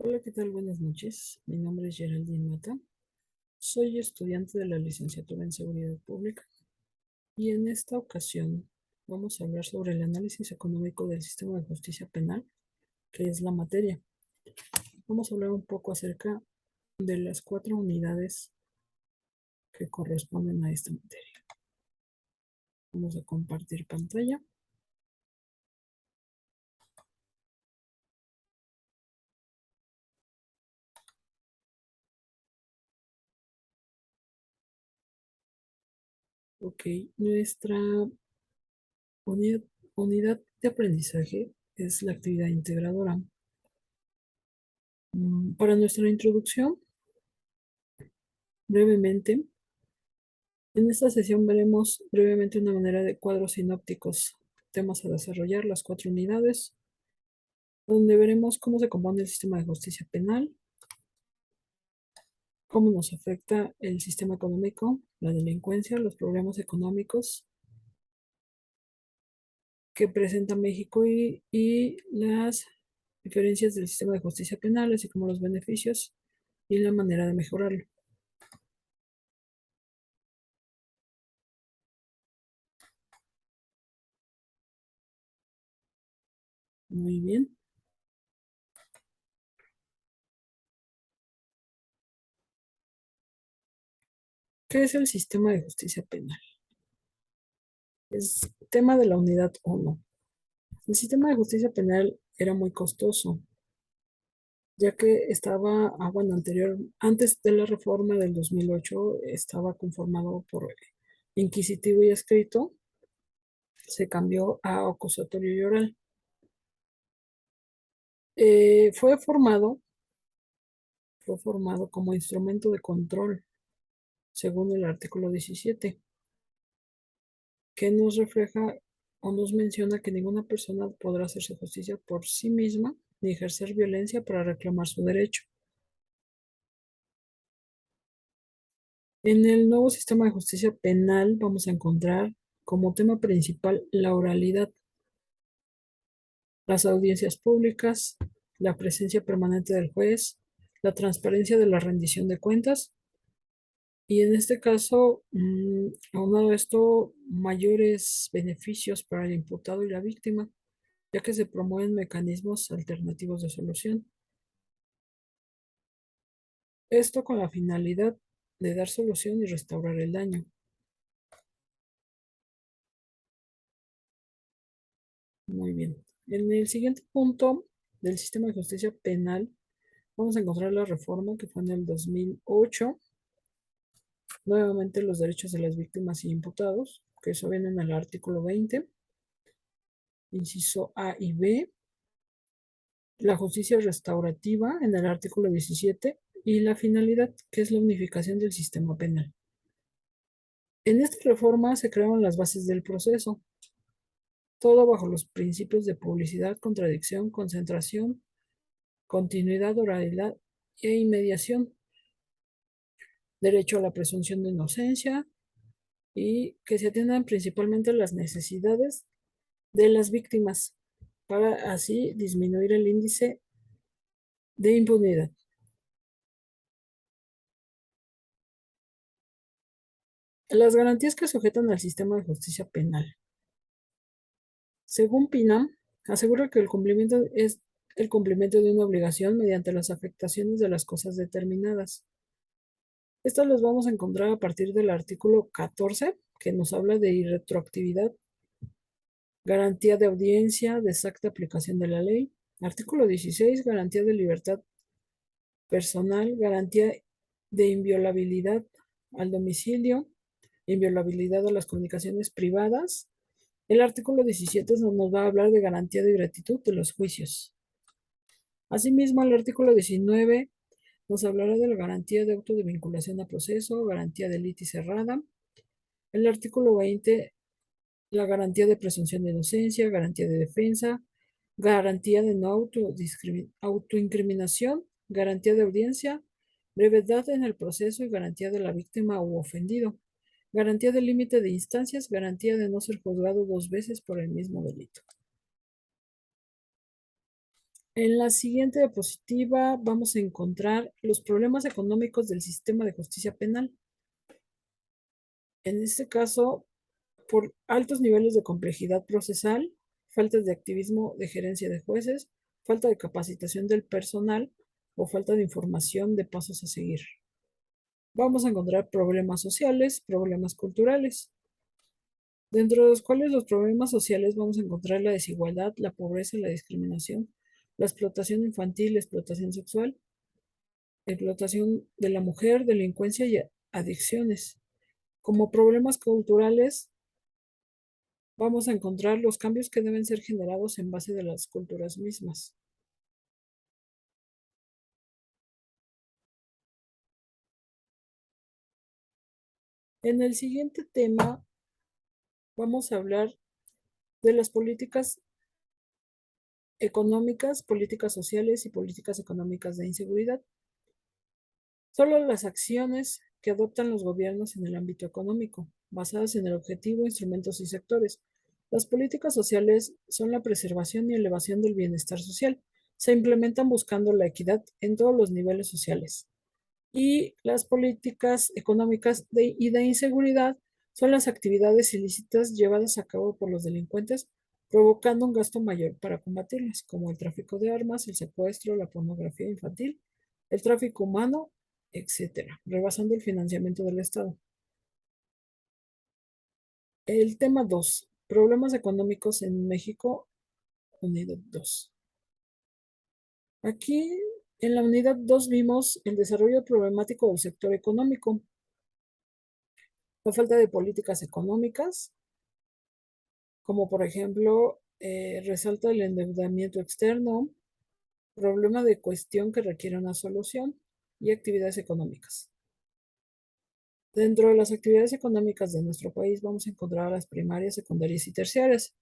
Hola, ¿qué tal? Buenas noches. Mi nombre es Geraldine Mata. Soy estudiante de la licenciatura en Seguridad Pública y en esta ocasión vamos a hablar sobre el análisis económico del sistema de justicia penal, que es la materia. Vamos a hablar un poco acerca de las 4 unidades que corresponden a esta materia. Vamos a compartir pantalla. Ok, nuestra unidad, unidad de aprendizaje es la actividad integradora. Para nuestra introducción, brevemente, en esta sesión veremos brevemente una manera de cuadros sinópticos, temas a desarrollar, las 4 unidades, donde veremos cómo se compone el sistema de justicia penal, cómo nos afecta el sistema económico, la delincuencia, los problemas económicos que presenta México y las diferencias del sistema de justicia penal, así como los beneficios y la manera de mejorarlo. Muy bien. ¿Qué es el sistema de justicia penal? Es tema de la unidad 1. El sistema de justicia penal era muy costoso, ya que estaba, bueno, antes de la reforma del 2008, estaba conformado por inquisitivo y escrito, se cambió a acusatorio y oral. Fue formado como instrumento de control, según el artículo 17, que nos refleja o nos menciona que ninguna persona podrá hacerse justicia por sí misma ni ejercer violencia para reclamar su derecho. En el nuevo sistema de justicia penal vamos a encontrar como tema principal la oralidad, las audiencias públicas, la presencia permanente del juez, la transparencia de la rendición de cuentas y en este caso, aunado a esto, mayores beneficios para el imputado y la víctima, ya que se promueven mecanismos alternativos de solución. Esto con la finalidad de dar solución y restaurar el daño. Muy bien. En el siguiente punto del sistema de justicia penal, vamos a encontrar la reforma que fue en el 2008. Nuevamente los derechos de las víctimas y imputados, que eso viene en el artículo 20, inciso A y B. La justicia restaurativa en el artículo 17 y la finalidad, que es la unificación del sistema penal. En esta reforma se crearon las bases del proceso, todo bajo los principios de publicidad, contradicción, concentración, continuidad, oralidad e inmediación, derecho a la presunción de inocencia y que se atiendan principalmente las necesidades de las víctimas para así disminuir el índice de impunidad. Las garantías que sujetan al sistema de justicia penal. Según PINAM, asegura que el cumplimiento es el cumplimiento de una obligación mediante las afectaciones de las cosas determinadas. Estas las vamos a encontrar a partir del artículo 14, que nos habla de irretroactividad, garantía de audiencia, de exacta aplicación de la ley. Artículo 16, garantía de libertad personal, garantía de inviolabilidad al domicilio, inviolabilidad a las comunicaciones privadas. El artículo 17 nos va a hablar de garantía de gratitud de los juicios. Asimismo, el artículo 19 nos hablará de la garantía de auto de vinculación a proceso, garantía de litis cerrada. El artículo 20, la garantía de presunción de inocencia, garantía de defensa, garantía de no autoincriminación, garantía de audiencia, brevedad en el proceso y garantía de la víctima u ofendido, garantía de límite de instancias, garantía de no ser juzgado 2 veces por el mismo delito. En la siguiente diapositiva vamos a encontrar los problemas económicos del sistema de justicia penal. En este caso, por altos niveles de complejidad procesal, faltas de activismo de gerencia de jueces, falta de capacitación del personal o falta de información de pasos a seguir. Vamos a encontrar problemas sociales, problemas culturales, dentro de los cuales los problemas sociales vamos a encontrar la desigualdad, la pobreza, la discriminación, la explotación infantil, la explotación sexual, la explotación de la mujer, delincuencia y adicciones. Como problemas culturales, vamos a encontrar los cambios que deben ser generados en base de las culturas mismas. En el siguiente tema vamos a hablar de las políticas económicas, políticas sociales y políticas económicas de inseguridad. Solo las acciones que adoptan los gobiernos en el ámbito económico, basadas en el objetivo, instrumentos y sectores. Las políticas sociales son la preservación y elevación del bienestar social. Se implementan buscando la equidad en todos los niveles sociales. Y las políticas económicas y de inseguridad son las actividades ilícitas llevadas a cabo por los delincuentes, provocando un gasto mayor para combatirlas, como el tráfico de armas, el secuestro, la pornografía infantil, el tráfico humano, etcétera, rebasando el financiamiento del Estado. El tema 2, problemas económicos en México, unidad 2. Aquí en la unidad 2 vimos el desarrollo problemático del sector económico, la falta de políticas económicas, como por ejemplo, resalta el endeudamiento externo, problema de cuestión que requiere una solución y actividades económicas. Dentro de las actividades económicas de nuestro país vamos a encontrar las primarias, secundarias y terciarias.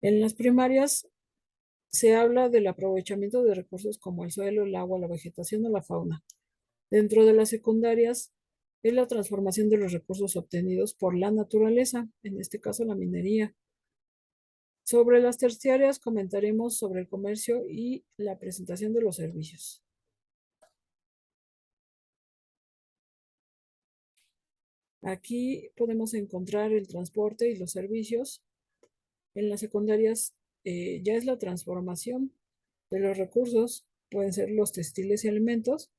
En las primarias se habla del aprovechamiento de recursos como el suelo, el agua, la vegetación o la fauna. Dentro de las secundarias es la transformación de los recursos obtenidos por la naturaleza, en este caso la minería. Sobre las terciarias comentaremos sobre el comercio y la presentación de los servicios. Aquí podemos encontrar el transporte y los servicios. En las secundarias ya es la transformación de los recursos, pueden ser los textiles y alimentos,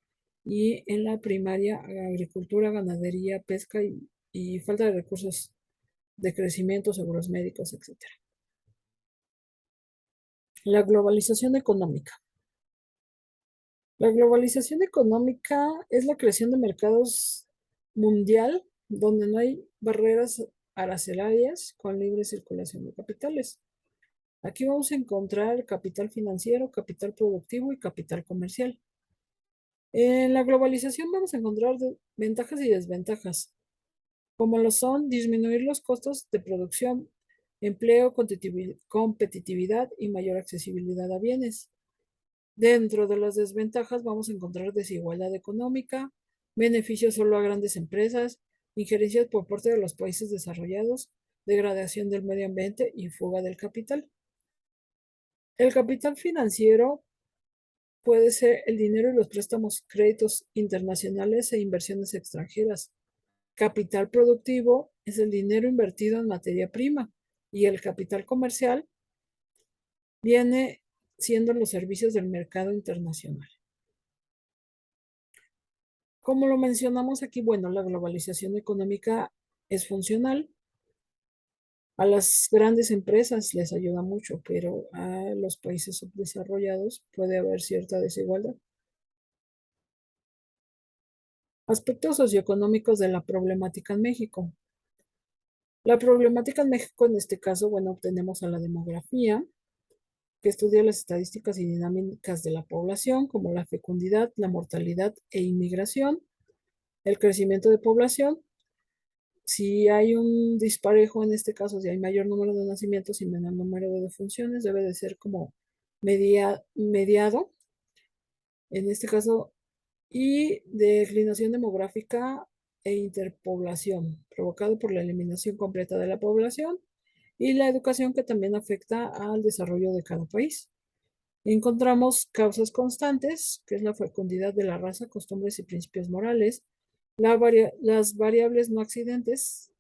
y en la primaria agricultura, ganadería, pesca y falta de recursos de crecimiento, seguros médicos, etcétera. La globalización económica. La globalización económica es la creación de mercados mundial donde no hay barreras arancelarias con libre circulación de capitales. Aquí vamos a encontrar capital financiero, capital productivo y capital comercial. En la globalización vamos a encontrar ventajas y desventajas, como lo son disminuir los costos de producción, empleo, competitividad y mayor accesibilidad a bienes. Dentro de las desventajas vamos a encontrar desigualdad económica, beneficios solo a grandes empresas, injerencias por parte de los países desarrollados, degradación del medio ambiente y fuga del capital. El capital financiero puede ser el dinero y los préstamos, créditos internacionales e inversiones extranjeras. Capital productivo es el dinero invertido en materia prima y el capital comercial viene siendo los servicios del mercado internacional. Como lo mencionamos aquí, bueno, la globalización económica es funcional. A las grandes empresas les ayuda mucho, pero a los países subdesarrollados puede haber cierta desigualdad. Aspectos socioeconómicos de la problemática en México. La problemática en México, en este caso, bueno, tenemos a la demografía, que estudia las estadísticas y dinámicas de la población, como la fecundidad, la mortalidad e inmigración, el crecimiento de población. Si hay un disparejo, en este caso, si hay mayor número de nacimientos y menor número de defunciones, debe de ser como mediado, en este caso, y declinación demográfica e interpoblación, provocado por la eliminación completa de la población y la educación que también afecta al desarrollo de cada país. Encontramos causas constantes, que es la fecundidad de la raza, costumbres y principios morales, las variables no accidentes,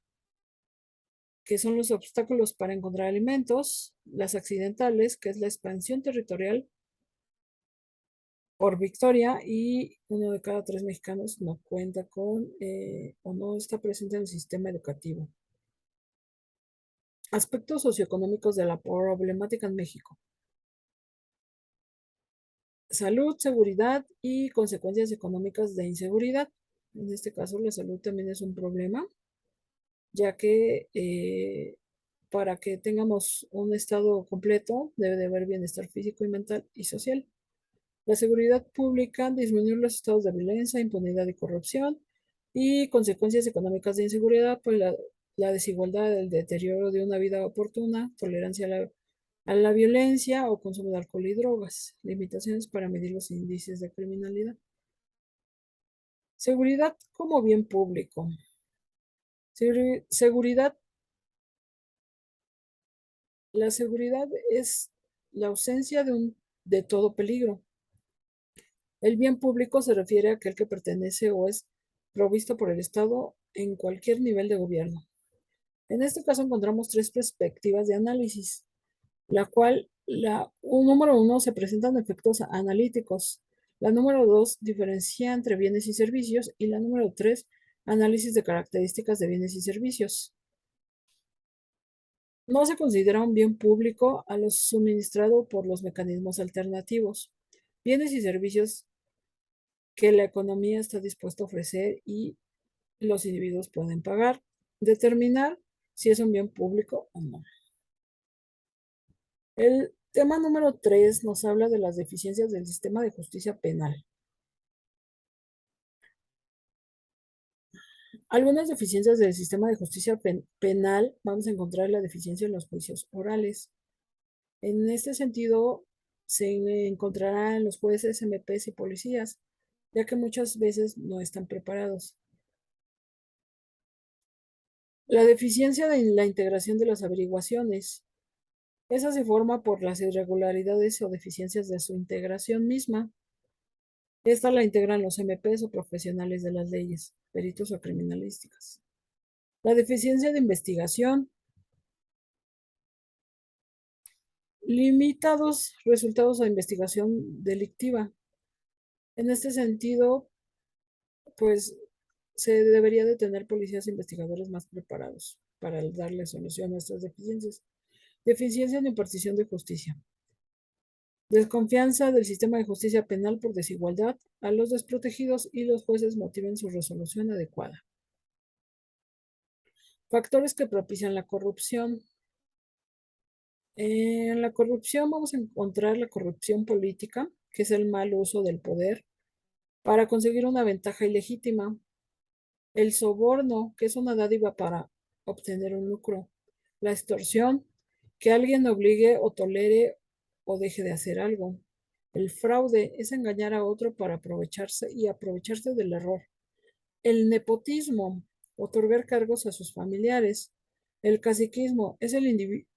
que son los obstáculos para encontrar alimentos, las accidentales, que es la expansión territorial por victoria, y 1 de cada 3 mexicanos no cuenta con o no está presente en el sistema educativo. Aspectos socioeconómicos de la problemática en México. Salud, seguridad y consecuencias económicas de inseguridad. En este caso, la salud también es un problema, ya que para que tengamos un estado completo debe de haber bienestar físico y mental y social. La seguridad pública, disminuir los estados de violencia, impunidad y corrupción, y consecuencias económicas de inseguridad, pues la desigualdad, el deterioro de una vida oportuna, tolerancia a la violencia o consumo de alcohol y drogas, limitaciones para medir los índices de criminalidad. Seguridad como bien público. Seguridad. La seguridad es la ausencia de todo peligro. El bien público se refiere a aquel que pertenece o es provisto por el Estado en cualquier nivel de gobierno. En este caso encontramos 3 perspectivas de análisis, la cual número 1 se presentan efectos analíticos, la número 2 diferencia entre bienes y servicios, y la número 3 análisis de características de bienes y servicios. No se considera un bien público a lo suministrado por los mecanismos alternativos, bienes y servicios que la economía está dispuesta a ofrecer y los individuos pueden pagar. Determinar si es un bien público o no. El tema número 3 nos habla de las deficiencias del sistema de justicia penal. Algunas deficiencias del sistema de justicia penal, vamos a encontrar la deficiencia en los juicios orales. En este sentido, se encontrará en los jueces, MPs y policías, ya que muchas veces no están preparados. La deficiencia de la integración de las averiguaciones. Esa se forma por las irregularidades o deficiencias de su integración misma. Esta la integran los MPs o profesionales de las leyes, peritos o criminalísticas. La deficiencia de investigación. Limitados resultados de investigación delictiva. En este sentido, pues se debería de tener policías e investigadores más preparados para darle solución a estas deficiencias. Deficiencia en impartición de justicia. Desconfianza del sistema de justicia penal por desigualdad a los desprotegidos y los jueces motiven su resolución adecuada. Factores que propician la corrupción. En la corrupción vamos a encontrar la corrupción política, que es el mal uso del poder para conseguir una ventaja ilegítima. El soborno, que es una dádiva para obtener un lucro. La extorsión, que alguien obligue o tolere o deje de hacer algo. El fraude es engañar a otro para aprovecharse y aprovecharse del error. El nepotismo, otorgar cargos a sus familiares. El caciquismo es el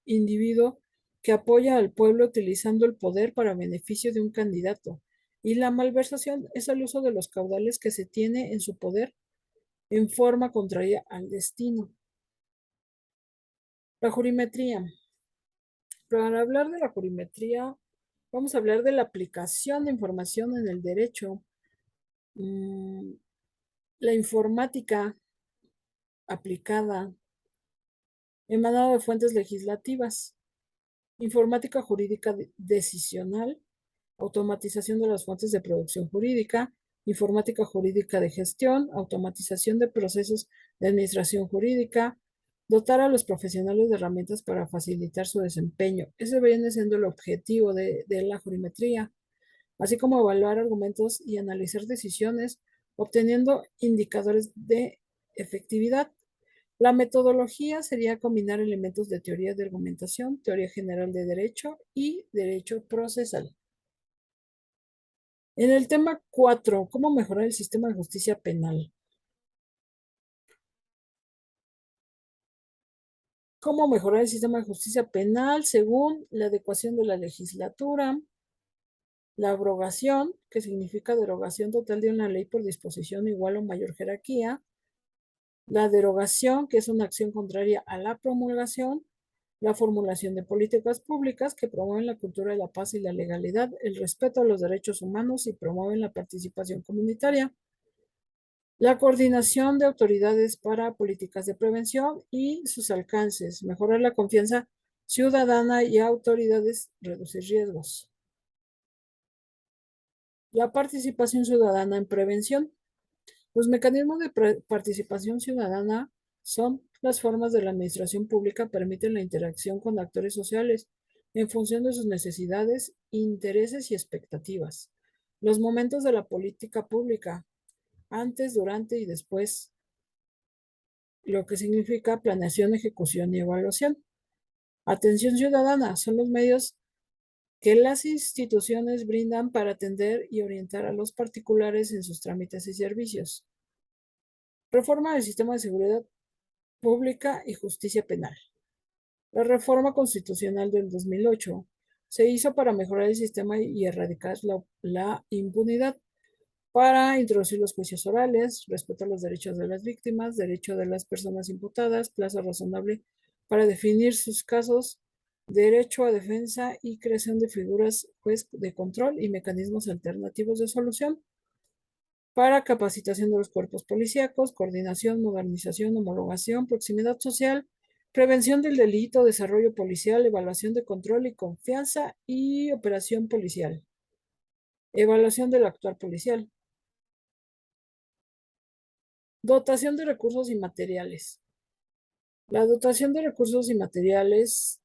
individuo que apoya al pueblo utilizando el poder para beneficio de un candidato. Y la malversación es el uso de los caudales que se tiene en su poder en forma contraria al destino. La jurimetría. Para hablar de la jurimetría, vamos a hablar de la aplicación de información en el derecho, la informática aplicada, emanada de fuentes legislativas, informática jurídica decisional, automatización de las fuentes de producción jurídica, informática jurídica de gestión, automatización de procesos de administración jurídica, dotar a los profesionales de herramientas para facilitar su desempeño. Ese viene siendo el objetivo de la jurimetría, así como evaluar argumentos y analizar decisiones, obteniendo indicadores de efectividad. La metodología sería combinar elementos de teoría de argumentación, teoría general de derecho y derecho procesal. En el tema 4, ¿cómo mejorar el sistema de justicia penal? ¿Cómo mejorar el sistema de justicia penal según la adecuación de la legislatura? La abrogación, que significa derogación total de una ley por disposición igual o mayor jerarquía. La derogación, que es una acción contraria a la promulgación. La formulación de políticas públicas que promueven la cultura de la paz y la legalidad, el respeto a los derechos humanos y promueven la participación comunitaria. La coordinación de autoridades para políticas de prevención y sus alcances, mejorar la confianza ciudadana y autoridades, reducir riesgos. La participación ciudadana en prevención. Los mecanismos de participación ciudadana son las formas de la administración pública que permiten la interacción con actores sociales en función de sus necesidades, intereses y expectativas. Los momentos de la política pública, antes, durante y después, lo que significa planeación, ejecución y evaluación. Atención ciudadana son los medios que las instituciones brindan para atender y orientar a los particulares en sus trámites y servicios. Reforma del sistema de seguridad pública y justicia penal. La reforma constitucional del 2008 se hizo para mejorar el sistema y erradicar la impunidad, para introducir los juicios orales, respeto a los derechos de las víctimas, derecho de las personas imputadas, plazo razonable para definir sus casos, derecho a defensa y creación de figuras juez de control y mecanismos alternativos de solución, para capacitación de los cuerpos policíacos, coordinación, modernización, homologación, proximidad social, prevención del delito, desarrollo policial, evaluación de control y confianza y operación policial. Evaluación del actuar policial. Dotación de recursos y materiales. La dotación de recursos y materiales,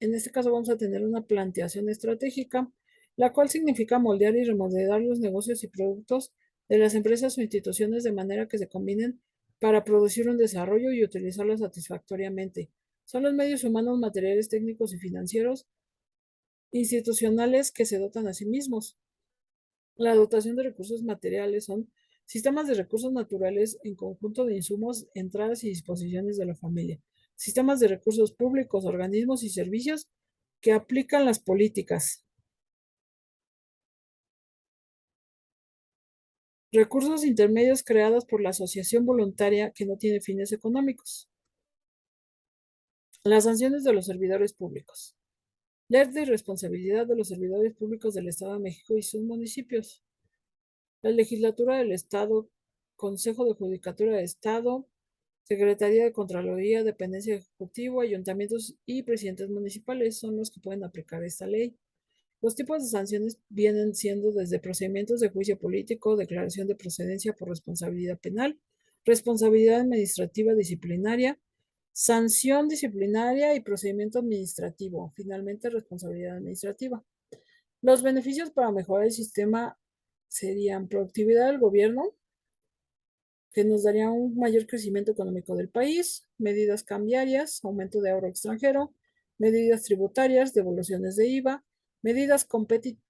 en este caso vamos a tener una planteación estratégica, la cual significa moldear y remodelar los negocios y productos de las empresas o instituciones de manera que se combinen para producir un desarrollo y utilizarlo satisfactoriamente. Son los medios humanos, materiales, técnicos y financieros institucionales que se dotan a sí mismos. La dotación de recursos materiales son sistemas de recursos naturales en conjunto de insumos, entradas y disposiciones de la familia. Sistemas de recursos públicos, organismos y servicios que aplican las políticas. Recursos intermedios creados por la asociación voluntaria que no tiene fines económicos. Las sanciones de los servidores públicos. Ley de responsabilidad de los servidores públicos del Estado de México y sus municipios. La Legislatura del Estado, Consejo de Judicatura de Estado, Secretaría de Contraloría, Dependencia de Ejecutivo, ayuntamientos y presidentes municipales son los que pueden aplicar esta ley. Los tipos de sanciones vienen siendo desde procedimientos de juicio político, declaración de procedencia por responsabilidad penal, responsabilidad administrativa disciplinaria, sanción disciplinaria y procedimiento administrativo, finalmente responsabilidad administrativa. Los beneficios para mejorar el sistema serían productividad del gobierno, que nos daría un mayor crecimiento económico del país, medidas cambiarias, aumento de ahorro extranjero, medidas tributarias, devoluciones de IVA, medidas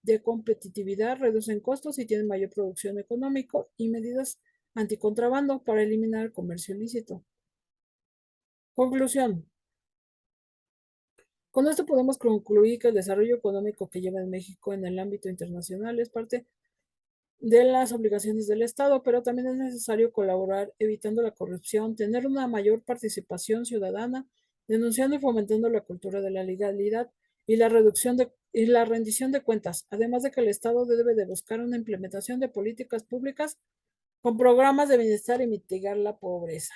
de competitividad, reducen costos y tienen mayor producción económica y medidas anticontrabando para eliminar el comercio ilícito. Conclusión. Con esto podemos concluir que el desarrollo económico que lleva en México en el ámbito internacional es parte de las obligaciones del Estado, pero también es necesario colaborar evitando la corrupción, tener una mayor participación ciudadana, denunciando y fomentando la cultura de la legalidad y la rendición de cuentas, además de que el Estado debe de buscar una implementación de políticas públicas con programas de bienestar y mitigar la pobreza.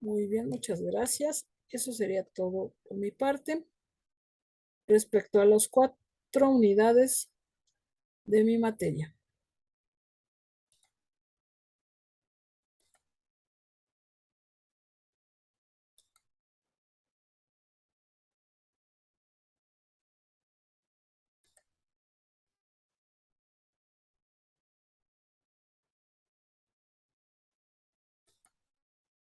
Muy bien, muchas gracias. Eso sería todo por mi parte. Respecto a las 4 unidades de mi materia.